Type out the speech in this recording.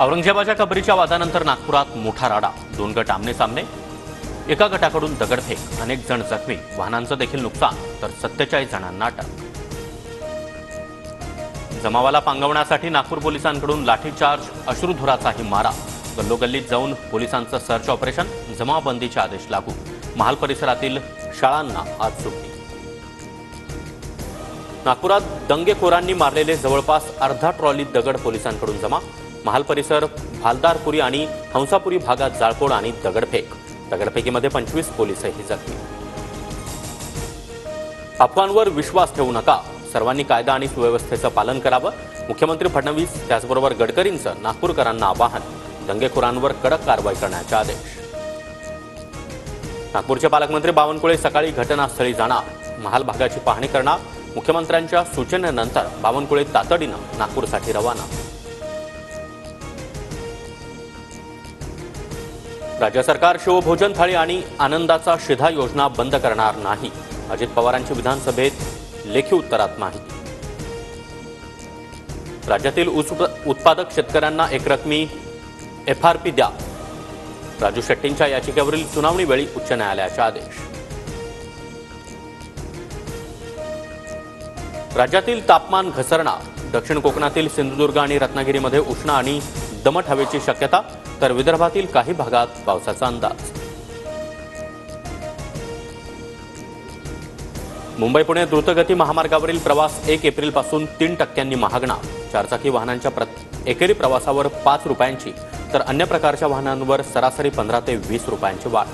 औरंगजेबाच्या कबरीच्या वादानंतर नागपुरात मोठा राडा, 2 गट आमने सामने, एका गटाकडून दगडफेक, अनेक जण जखमी, वाहनांचं देखील नुकसान, तर 47 जणांना अटक। जमावाला पांगवण्यासाठी नागपूर पोलिसांकडून लाठीचार्ज, अश्रुधुराचाही मारा, गल्लोगल्लीत जाऊन पोलिसांचं सर्च ऑपरेशन, जमावबंदीचे आदेश लागू, महाल परिसरातील शाळांना आज सुट्टी। नागपुरात दंगेखोरांनी मारलेले जवळपास अर्धा ट्रॉली दगड पोलिसांकडून जमा, महाल परिसर, भालदारपुरी आणि हंसापुरी भागात जाळपोळ आणि दगडफेक, दगडफेकीमध्ये 25 पोलीसही जखमी। अफवांवर विश्वास ठेवू नका, सर्वांनी कायदा आणि सुव्यवस्थेचं पालन करावं, मुख्यमंत्री फडणवीस त्याचबरोबर गडकरींचं नागपूरकरांना आवाहन, दंगेखोरांवर कडक कारवाई करण्याचे आदेश। नागपूरचे पालकमंत्री बावनकुळे सकाळी घटनास्थळी जाणार, महाल भागाची पाहणी करणार, मुख्यमंत्र्यांच्या सूचनेनंतर बावनकुळे तातडीनं नागपूरसाठी रवाना। राज्य सरकार शिवभोजन थाळी आणि आनंदाचा शिधा योजना बंद करणार नाही, अजित पवारांची विधानसभेत लेखी उत्तरात माहिती। राज्यातील ऊस उत्पादक शेतकऱ्यांना एकरकमी FRP द्या, राजू शेट्टींच्या याचिकेवरील सुनावणीवेळी उच्च न्यायालयाचे आदेश। राज्यातील तापमान घसरणार, दक्षिण कोकणातील सिंधुदुर्ग आणि रत्नागिरीमध्ये उष्ण आणि दमट हवेची शक्यता, तर विदर्भातील काही भागात पावसाचा अंदाज। मुंबई पुणे द्रुतगती महामार्गावरील प्रवास 1 एप्रिलपासून 3% महागणार, चारचाकी वाहनांच्या एकेरी प्रवासावर 5 रुपयांची, तर अन्य प्रकारच्या वाहनांवर सरासरी 15 ते 20 रुपयांची वाढ।